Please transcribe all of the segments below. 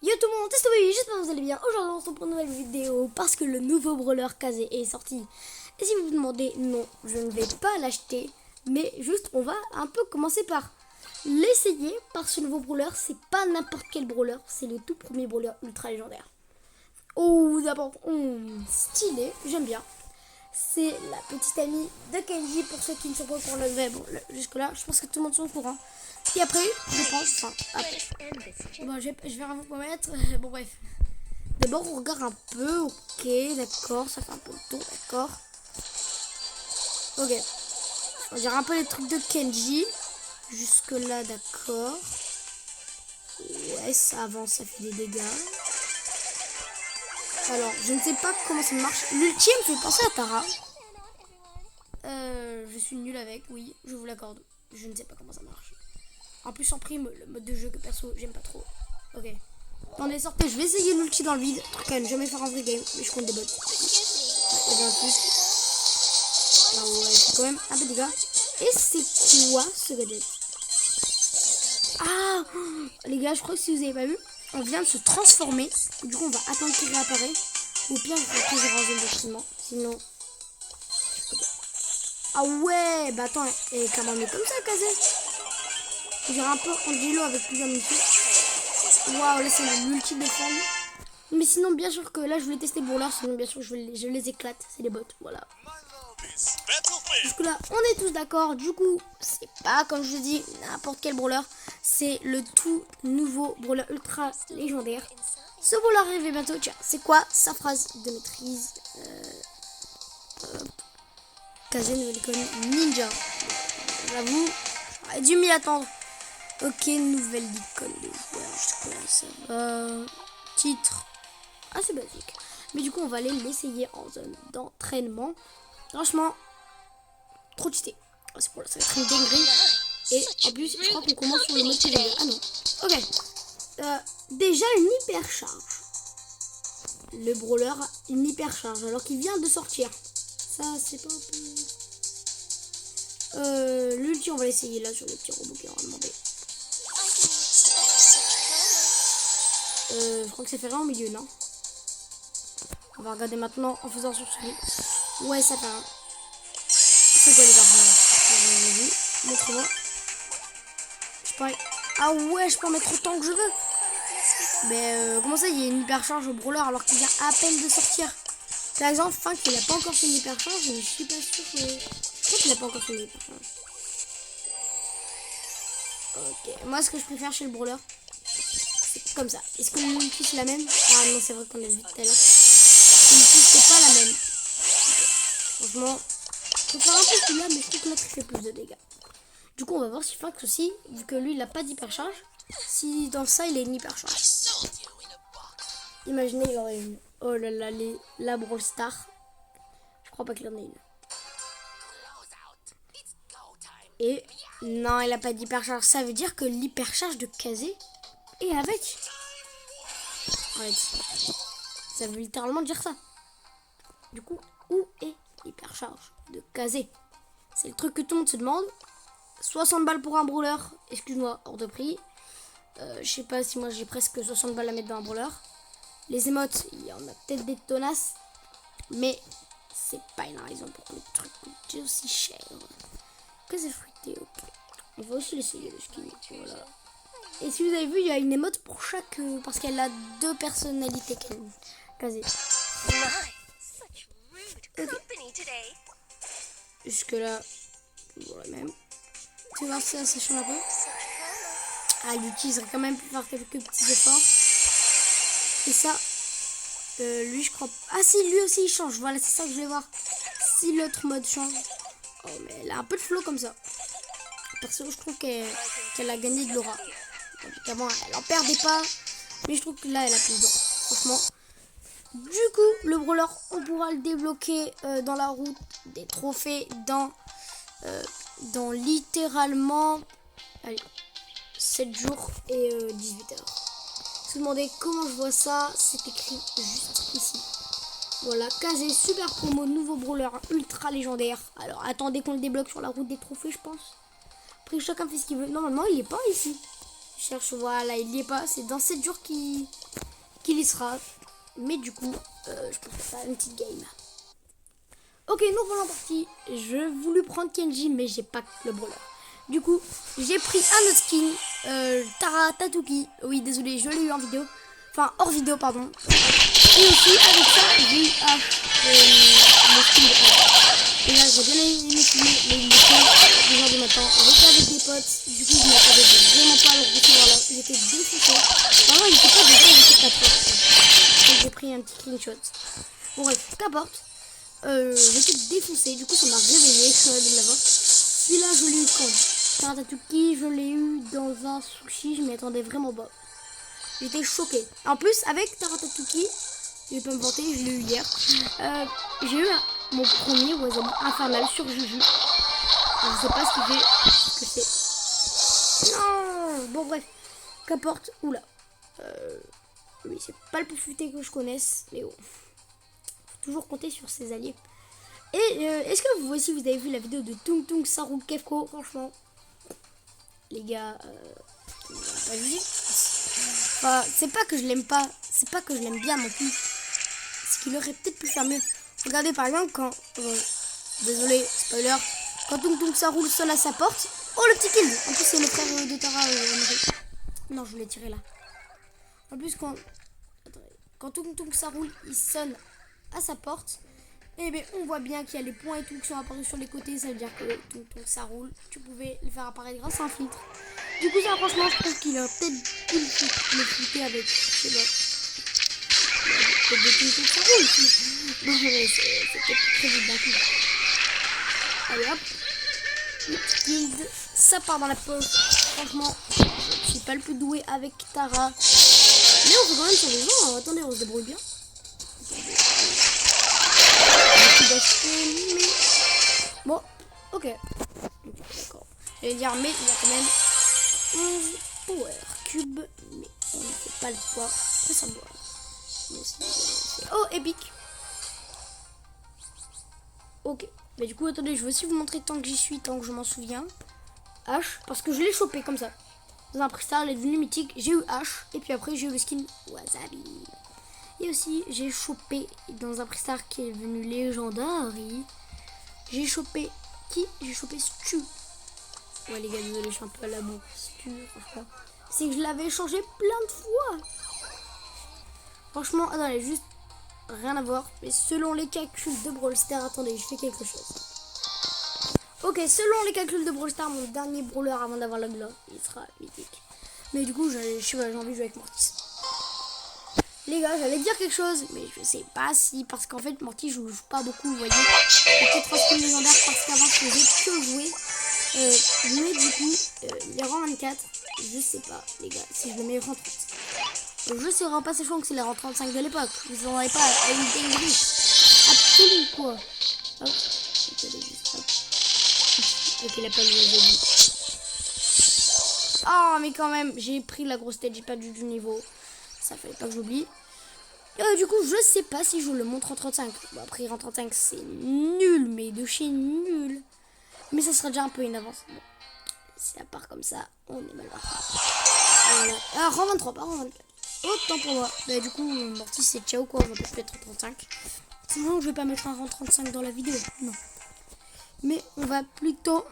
Yo tout le monde, c'est Toby, j'espère que vous allez bien. Aujourd'hui on se retrouve pour une nouvelle vidéo parce que le nouveau brawler Kazé est sorti. Et si vous vous demandez, non, je ne vais pas l'acheter, mais juste on va un peu commencer par l'essayer parce que ce nouveau brawler c'est pas n'importe quel brawler, c'est le tout premier brawler ultra légendaire. Oh d'abord, stylé, j'aime bien. C'est la petite amie de Kenji pour ceux qui ne sont pas au courant. Bon, jusque là je pense que tout le monde est au courant. Et après, je pense, bon, je vais rien vous promettre. Bon, bref. D'abord, on regarde un peu. Ok, d'accord, ça fait un peu le tour, d'accord. Ok. On dirait un peu les trucs de Kenji. Jusque là, d'accord. Ouais, ça avance, ça fait des dégâts. Alors, je ne sais pas comment ça marche. L'ultime fait penser à Tara. Je suis nulle avec, oui, je vous l'accorde. Je ne sais pas comment ça marche. En plus en prime, le mode de jeu que perso j'aime pas trop. Ok. Attendez, sortez, je vais essayer l'ulti dans le vide. Pour quand même jamais faire un vrai game, mais je compte des bots. Ouais, il y a un truc. Ah ouais, c'est quand même un peu de dégâts. Et c'est quoi ce gadget? Ah les gars, je crois que si vous avez pas vu, on vient de se transformer. Du coup on va attendre qu'il réapparaît. Au pire, il faut toujours en zone d'entraînement. Sinon. Okay. Ah ouais, bah attends, et comment on est comme ça, Kazé? On dirait un peu Angelo avec plusieurs multis. Waouh, là c'est le multi de forme. Mais sinon, bien sûr que là je voulais tester Brawler. Sinon, bien sûr, je les éclate. C'est les bots, voilà. Jusque là, on est tous d'accord. Du coup, c'est pas, comme je vous dis, n'importe quel Brawler. C'est le tout nouveau Brawler ultra légendaire. Ce Brawler arrive bientôt. Tiens, c'est quoi sa phrase de maîtrise? Kazé nouvelle icône ninja. J'avoue, j'aurais dû m'y attendre. Ok, nouvelle icône de joueur, je sais pas, ça va. Titre, assez basique. Mais du coup, on va aller l'essayer en zone d'entraînement. Franchement, trop cheaté. C'est pour là, ça va être une dinguerie. Et en plus, je crois qu'on commence sur le mode TG. Ah non. Ok. Déjà une hyper charge. Le brawler a une hyper charge alors qu'il vient de sortir. Ça, c'est pas un peu. L'ulti, on va l'essayer là sur le petit robot qui aura demandé. Je crois que ça fait rien au milieu, non? On va regarder maintenant en faisant sur celui. Ouais, ça fait rien. C'est quoi les armes? Montre-moi. Je peux... Ah ouais, je peux en mettre autant que je veux. Mais comment ça, il y a une hyper charge au brawler alors qu'il vient à peine de sortir? Par exemple, Fink, il a pas encore fait une hyper charge, mais je suis pas sûr que... Je crois qu'il a pas encore fait une hyper charge. Ok, moi ce que je préfère chez le brawler, c'est comme ça. Est-ce que l'ulti c'est la même? Ah non, c'est vrai qu'on l'a vu tout à l'heure. L'ulti c'est pas la même. Okay. Franchement, je préfère un peu celui-là, mais je trouve que l'autre il fait plus de dégâts. Du coup, on va voir si Fink aussi, vu que lui il a pas d'hyper charge, si dans ça il a une hyper charge. Imaginez, il aurait une. Oh là là, la Brawl Star. Je crois pas qu'il en ait une. Et non, il a pas d'hypercharge. Ça veut dire que l'hypercharge de Kazé est avec. Ouais, ça veut littéralement dire ça. Du coup, où est l'hypercharge de Kazé? C'est le truc que tout le monde se demande. 60 balles pour un brawler. Excuse-moi, hors de prix. Je sais pas si moi j'ai presque 60 balles à mettre dans un brawler. Les émotes, il y en a peut-être des tonasses. Mais c'est pas une raison pour que le truc coûte aussi cher. Que c'est fruité, ok. On va aussi l'essayer le skin. Voilà. Et si vous avez vu, il y a une émote pour chaque. Parce qu'elle a deux personnalités Kazé. Okay. Jusque là, voilà même. Tu vois, ça change un peu. Ah, il utiliserait quand même pour faire quelques petits efforts. Et ça, lui, je crois. Ah, si, lui aussi il change. Voilà, c'est ça que je vais voir. Si l'autre mode change. Oh, mais elle a un peu de flow comme ça. Perso, je trouve qu'elle a gagné de l'aura. Évidemment, elle en perdait pas. Mais je trouve que là, elle a plus d'aura. Franchement. Du coup, le brawler, on pourra le débloquer dans la route des trophées dans littéralement allez, 7 jours et 18 heures. Si vous demandez comment je vois ça, c'est écrit juste ici. Voilà, Kazé, super promo, nouveau brawler ultra légendaire. Alors attendez qu'on le débloque sur la route des trophées, je pense. Après, chacun fait ce qu'il veut. Normalement, il est pas ici. Je cherche, voilà, il y est pas. C'est dans 7 jours qu'il y sera. Mais du coup, je pense que ça une petite game. Ok, nous voilà parti. Je voulais prendre Kenji, mais j'ai pas le brawler. Du coup, j'ai pris un autre skin, Tara Tatuki. Oui, désolé, je l'ai eu en vidéo. Enfin, hors vidéo, pardon. Et aussi, avec ça, j'ai eu le skin de Ash. Et là, j'ai bien aimé filmer, mais il était 2h du matin. J'étais avec des potes. Du coup, je m'attendais vraiment pas à le recevoir là. J'étais défoncé. Vraiment, il était pas 2h, il était 4h. Donc, j'ai pris un petit screenshot. Bon, bref, qu'importe. J'étais défoncé. Du coup, ça m'a réveillé de l'avoir. Celui-là, je l'ai eu quand Taratatuki, je l'ai eu dans un sushi. Je m'y attendais vraiment pas. J'étais choquée. En plus, avec Taratatuki, je vais pas me vanter, je l'ai eu hier. J'ai eu mon premier Wasabi infernal sur Juju. Je sais pas ce qu'il fait. Ce que c'est. Non. Bon, bref. Qu'importe. Oula. Oui, c'est pas le plus futé que je connaisse. Mais bon. Faut toujours compter sur ses alliés. Et est-ce que vous aussi, vous avez vu la vidéo de Tung Tung Saru Kefko? Franchement. Les gars. On va pas juger. Enfin, c'est pas que je l'aime pas. C'est pas que je l'aime bien non plus. C'est qu'il aurait peut-être pu faire mieux. Regardez par exemple quand... désolé, spoiler. Quand Tung Tung Saru sonne à sa porte. Oh, le petit kill. En plus, c'est le frère de Tara. Non, je voulais tirer là. En plus, quand Tung Tung Saru il sonne à sa porte, et bien on voit bien qu'il y a les points et tout qui sont apparus sur les côtés. Ça veut dire que Tung Tung Saru, tu pouvais le faire apparaître grâce à un filtre. Du coup, ça, franchement, je trouve qu'il a peut-être pu le fouter avec. Je sais pas. Peut-être des Tung Tung Saru aussi. Non, mais c'est peut-être très vite d'un coup. Allez hop. Le petit guild, ça part dans la poche. Franchement, je suis pas le plus doué avec Tara. Mais on peut quand même sur les gens. Attendez, on se débrouille bien. Mais... bon, ok. D'accord. J'allais dire, mais il y a quand même 11 power cube. Mais on ne fait pas le poids. Après, ça doit. Oh, épique. Ok. Mais du coup, attendez, je vais aussi vous montrer tant que j'y suis, tant que je m'en souviens. H, parce que je l'ai chopé comme ça. Dans un prestar, elle est devenue mythique. J'ai eu H, et puis après, j'ai eu le skin Wasabi. Et aussi, j'ai chopé dans un prestar qui est devenu légendaire. J'ai chopé qui? J'ai chopé Stu. Ouais, les gars, désolé, je suis un peu à la boue. Stu, franchement. C'est que je l'avais changé plein de fois. Franchement, attendez, juste rien à voir. Mais selon les calculs de Brawl Stars, attendez, je fais quelque chose. Ok, selon les calculs de Brawl Stars, mon dernier brawler avant d'avoir la gloire, il sera mythique. Mais du coup, j'ai envie de jouer avec Mortis. Les gars, j'allais dire quelque chose, mais je sais pas si, parce qu'en fait, Mortis, je joue pas beaucoup, vous voyez. Peut-être un skin légendaire parce qu'avant, je faisais que jouer. Mais du coup, les rangs 24, je sais pas, les gars, si je le mets rang 30. Je sais vraiment pas c'est chaud que c'est les rangs 35 de l'époque. Vous en avez pas à une dinguerie. Absolument quoi. Hop. Ok, il a pas le oh, mais quand même, j'ai pris la grosse tête, j'ai perdu du niveau. Ça fallait pas que j'oublie. Du coup, je sais pas si je le montre en 35. Bon, après, en 35, c'est nul, mais de chez nul. Mais ça sera déjà un peu une avance. Bon. Si ça part comme ça, on est mal parti. Voilà. Ah, rang 23, pas rang 24. Autant pour moi. Bah, du coup, Mortis, c'est ciao quoi. On va peut-être mettre en 35. Sinon, je vais pas mettre un rang 35 dans la vidéo. Non. Mais on va plutôt.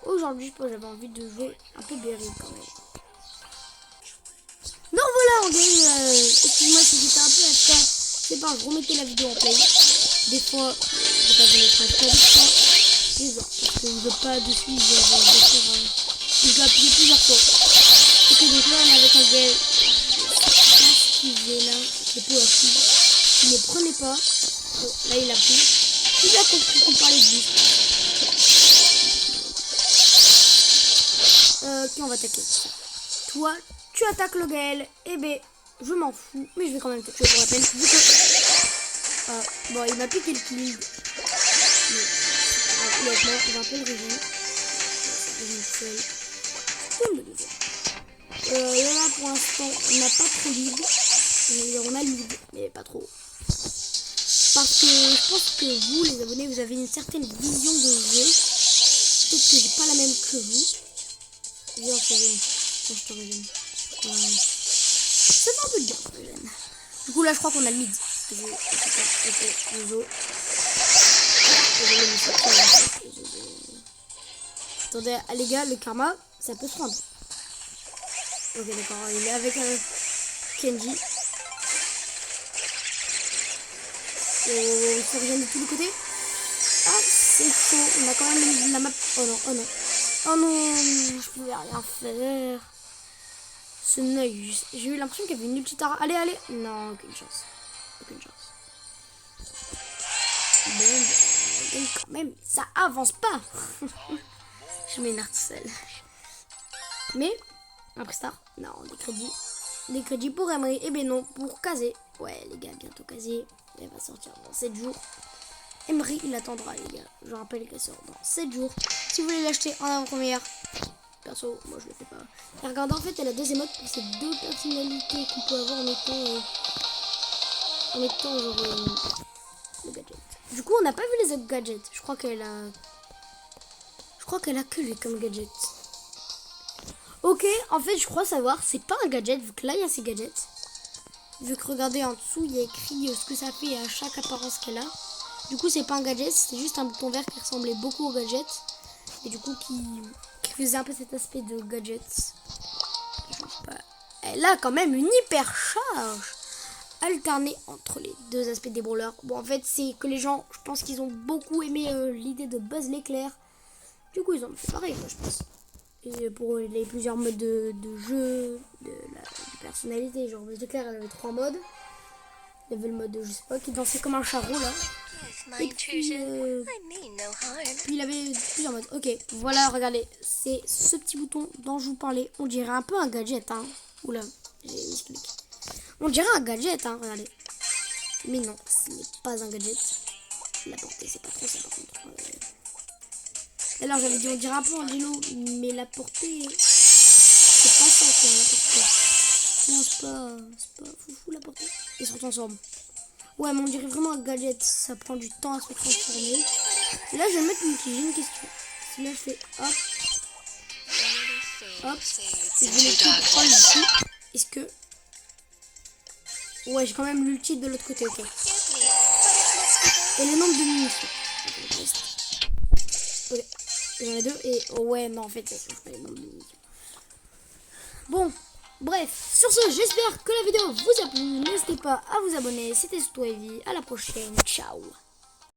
Aujourd'hui, je pense que j'avais envie de jouer un peu Berry quand même. Non, voilà, on gagne. Excuse-moi si j'étais un peu à ça. C'est pas, je remettais la vidéo en play. Des fois, je vais pas vous mettre un cas de fois. Parce que je veux pas de suite. Je dois appuyer plusieurs fois. Ok, donc là, on est avec un gars. Je pense là. Le power cube. Il ne prenait pas. Bon, là, il a pris. Il a compris qu'on parlait de lui. Qui on va attaquer? Toi, tu attaques le Gaël. Eh ben, je m'en fous. Mais je vais quand même te tuer pour la peine. Vu que... bon, il m'a piqué le kill. Il est mort. Il va un peu le régime. Là, pour l'instant, on n'a pas trop lead. On a lead, mais pas trop. Parce que je pense que vous, les abonnés, vous avez une certaine vision de jeu. Peut-être que j'ai pas la même que vous. Viens, c'est jaune. Moi, je te régène. Ça fait un peu de bien, je régène. Du coup, là, je crois qu'on a le mid. Attendez, les gars, le karma, ça peut se prendre. Ok, d'accord, il est avec Kenji. Il se régène de tous les côtés. Ah, c'est chaud. On a quand même la map. Oh non, oh non. Oh non, je pouvais rien faire. Ce Neuil. J'ai eu l'impression qu'il y avait une ulti Tara. Allez, allez. Non, aucune chance. Aucune chance. Bon, quand même, ça avance pas. Je m'énerve seule. Mais, après ça, non, des crédits. Des crédits pour Emery. Eh ben non, pour Kazé. Ouais, les gars, bientôt Kazé. Elle va sortir dans 7 jours. Emery, il attendra, les gars. Je rappelle qu'elle sort dans 7 jours. Si vous voulez l'acheter en avant-première, perso, moi je le fais pas. Et regardez, en fait, elle a deux émotes pour ces deux personnalités qu'on peut avoir en étant genre le gadget. Du coup, on n'a pas vu les autres gadgets. Je crois qu'elle a que lui comme gadget. Ok, en fait, je crois savoir, c'est pas un gadget, vu que là, il y a ces gadgets. Vu que regardez en dessous, il y a écrit ce que ça fait à chaque apparence qu'elle a. Du coup, c'est pas un gadget, c'est juste un bouton vert qui ressemblait beaucoup au gadget. Et du coup, qui faisait un peu cet aspect de gadget. Elle a quand même une hyper charge alternée entre les deux aspects des brawlers. Bon, en fait, c'est que les gens, je pense qu'ils ont beaucoup aimé l'idée de Buzz l'éclair. Du coup, ils ont fait pareil, quoi, je pense. Et pour les plusieurs modes de jeu, de personnalité, genre Buzz l'éclair, elle avait 3 modes. Il y avait le mode, je sais pas, qui dansait comme un charreau, là. Et puis il avait plusieurs modes. Ok, voilà, regardez. C'est ce petit bouton dont je vous parlais. On dirait un peu un gadget, hein. Oula, j'ai mis clic. On dirait un gadget, hein, regardez. Mais non, ce n'est pas un gadget. La portée, c'est pas trop ça, par contre. Alors, j'avais dit, on dirait un peu un Dino, mais la portée, c'est pas ça, quoi, la portée. Non, c'est pas foufou, la portée. Ils se transforment. Ouais, mais on dirait vraiment un gadget. Ça prend du temps à se transformer. Et là, je vais mettre une petite. J'ai une question. Si là, je fais hop. Hop. Et je vais mettre 3 ici. Est-ce que. Ouais, j'ai quand même l'ulti de l'autre côté, ok. Et le nombre de munitions. Ok. J'en ai 2. Et. Oh, ouais, non, en fait, ça change pas les nombres de munitions. Bon. Bref, sur ce, j'espère que la vidéo vous a plu. N'hésitez pas à vous abonner. C'était Swavy. À la prochaine. Ciao.